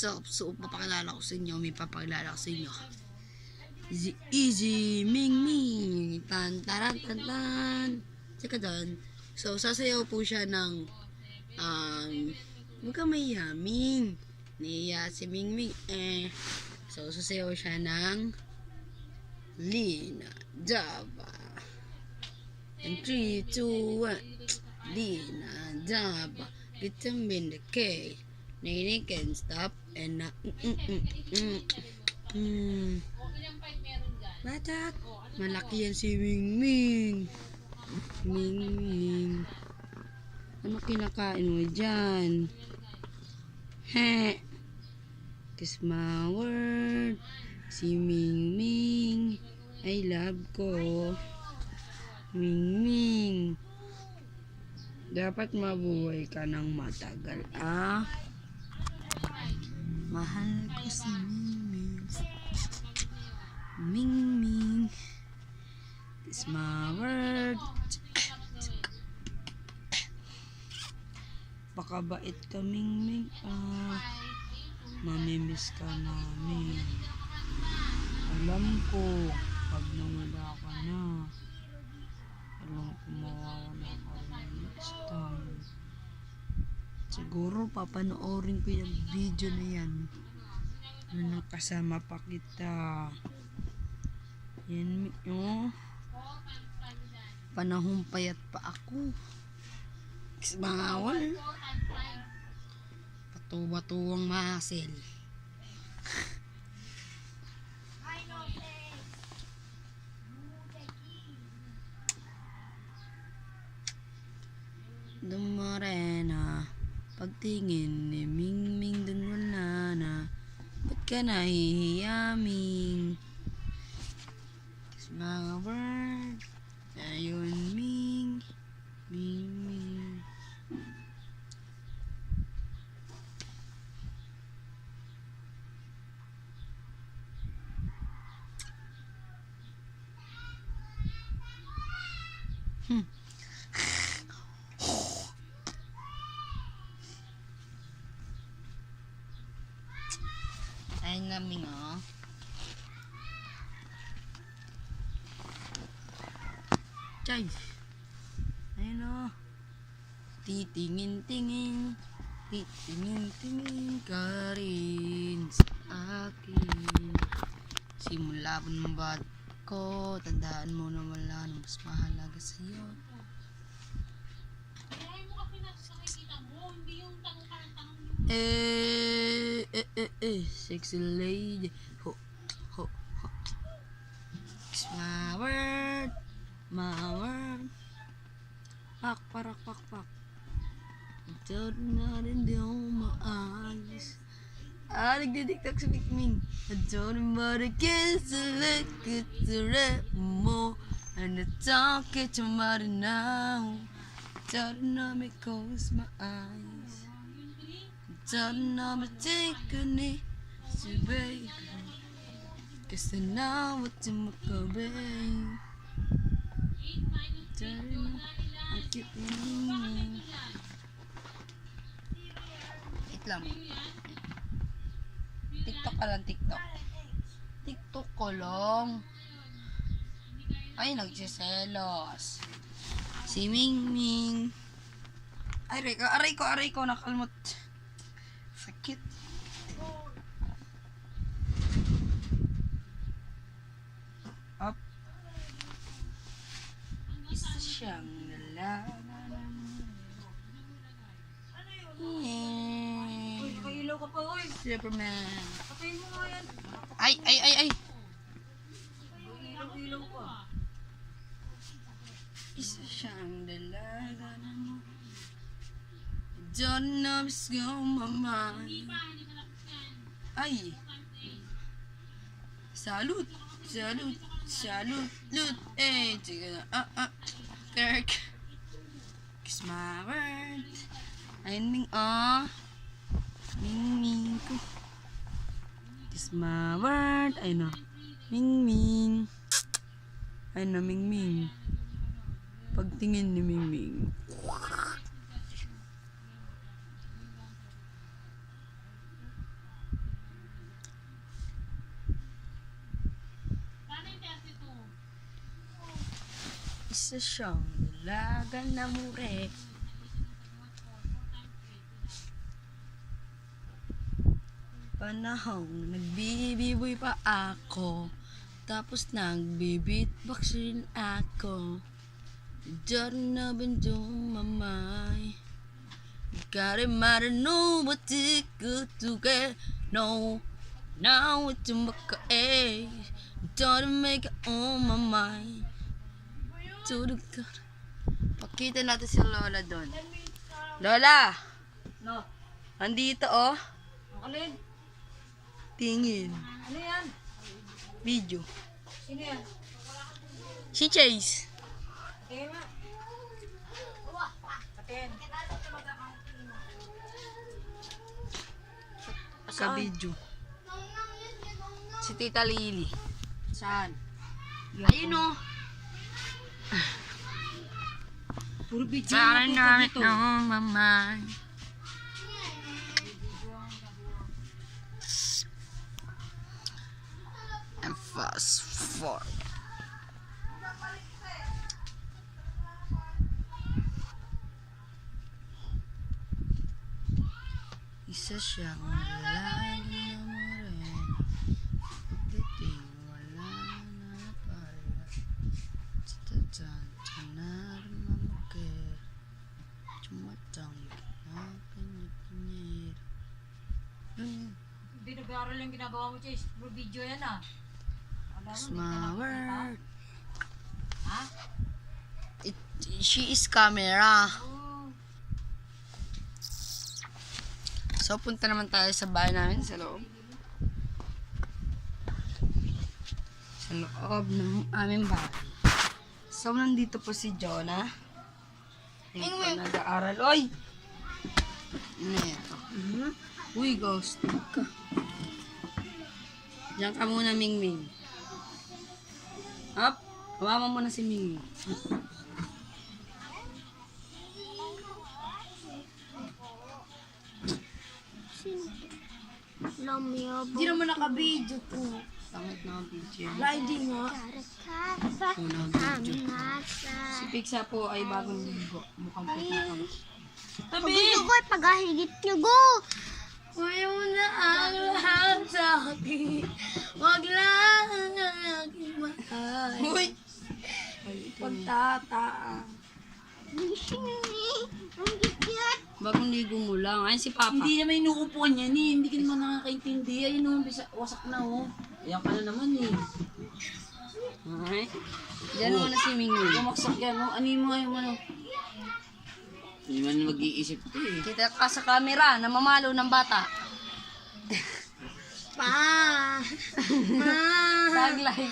what's up? So, papakilala ko sa inyo. May papakilala ko sa inyo. Easy Ming Ming. Tan taran tan tan. Tsaka doon. So, sasayaw po siya ng huwag ka mahiya, Ming. Niya si Ming Ming. So, sasayaw siya ng Lina Java. And 3, 2, 1. Lina Java. Vitamin K. Nini can stop and Batak. Malaki yan si Ming Ming. Ming Ming. Ano kinakain mo dyan? He. Kiss my word. Si Ming Ming. I love ko. Ming Ming. Dapat mabuhay ka ng matagal, ah? Mahal ko si Ming Ming. Ming Ming. It's my word. Baka bait ka, Ming Ming, ah. Mamimiss ka namin. Alam ko, pag nawala ka na, alam ko mawawala ka rin next time. Siguro papanoorin ko yung video na yan. Nakasama pa kita. Yan, oh. Panahong payat pa ako. Kismawal. Patuwa-tuwang mahasil. Dumarena. Pagtingin ni Ming Ming dun wala na. Ba't ka nahihiya, Ming? Kiss my word. Ayun, Ming. Ming Ming. Ayun nga, Ming, oh. Chay. Ayun, oh. Titingin-tingin. Titingin-tingin ka rin sa akin. Simula pa ng bat ko. Tandaan mo na wala nang mas mahalaga sa'yo. Sexy lady. Ho, ho, ho. It's my word. My word. Pak, parak, pak, pak. Ito na rin di ako maayos. Nagdidiktak sa Ming Ming. I don't know what I can select it to let more. And I don't get your money now. Don't know me close my eyes. Don't know me take a knee. So baby, cause I know what you make a baby. Don't know, I keep moving. Wait lang. TikTok ka lang, TikTok. TikTok ko lang. Ay, nagsiselos. Si Ming Ming. Aray ko, nakalmot. Sakit. Up. Isa siyang nalalaman. Uy, nakailaw ka pa, uy. Superman. Patayin mo nga yan. Ay. Ilaw pa. Isa siyang dalaga mo. Don't know what's going on my mind. Ay. Salute. Lut. Sige na. Kirk. Kiss my word. Ayun, Ming, oh. Ming ko. Kiss my word. Ayun, oh. Ming. Ayun na, Ming. Pagtingin ni Ming. Isa siyang dalaga na mure. Panahong nagbibiboy pa ako, tapos nagbibitbox rin ako. Diyan na bendong mamay. Gotta matter know what it good to get. No, now it's in my age. Don't make it on my mind. To the God. Pakita natin si Lola doon. Lola! No. Andito oh. Ang alin? Tingin. Ano yan? Video. Sino yan? Si Chase. Tingin nga. Patin. Sa video. Si Tita Lily. Saan? Ayun oh. Puro video Para na namin ng mamay. And fast forward. Isa siyang lagi na morena. Pagdating wala na pala. Tatan na mamagay. Tumatang kinakanyit-nyit. Hindi nag-aaral yung ginagawa mo, Chase. Puro video yan ah. Alam mo, It's hindi ka my nakakita. word. Ha? She is camera. Oo. So, punta naman tayo sa bahay namin sa loob. Sa loob ng aming bahay. So, nandito po si Jonah. Yung po nag-aaral. Oy! Ano ito? Uy, ghost ka. Diyan ka muna, Mingming. Up! Hawakan mo muna si Mingming. Hindi naman naka-video po. Pangit na ang video. Riding nga. Unang video. Si Pixa po ay bagong ligo. Mukhang puti na kami. Tabi! Gusto ko pagahigit nyo, go! Ngayon na ang lahat sa akin. Wag lang ang aking mahal. Uy! Pagtataan. Ang gigit. Bagong ligo mo lang. Ayun si Papa. Hindi naman inuupuan yan eh. Hindi ka naman nakakaintindi. Ayun o, wasak na o. Ayan ka na naman eh. Ay. Diyan mo na si Mingming. Bumaksak yan o. Ano yung mga yung ano? Hindi man mag-iisip ko eh. Kita ka sa camera. Namamalo ng bata. Pa! Taglay.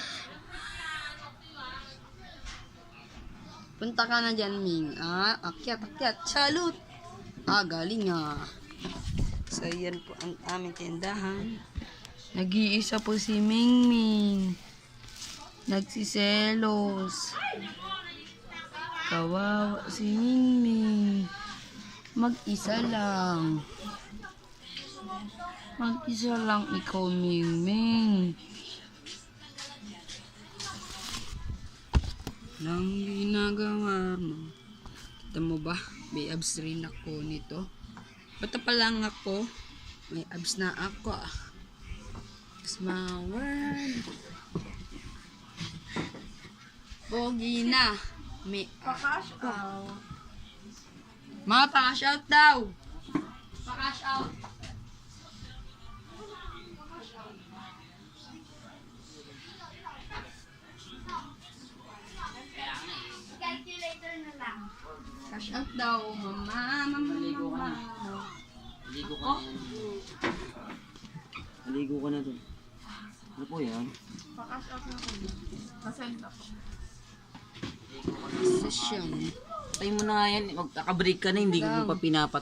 Punta ka na dyan, Ming. Ah, akyat. Salut! Ah, galing ah. So, yan po ang aming tindahan. Nag-iisa po si Mingming. Nagsiselos. Kawawa si Mingming. Mag-isa lang. Mag-isa lang ikaw, Mingming. Nang ginagawa mo. Kita mo ba? May abs rin ako nito. Bata pa lang ako. May abs na ako. It's my word. Pogi na. May Pakash out. mga pa-cash out daw. Pa-cash out. Cash out daw, mama. Maligo ka na. Maligo ka na yan. Maligo ka na dun. Ano po yan? Session. Patay mo na nga yan. Magkaka-break ka na. Hindi ko pa pinapatay.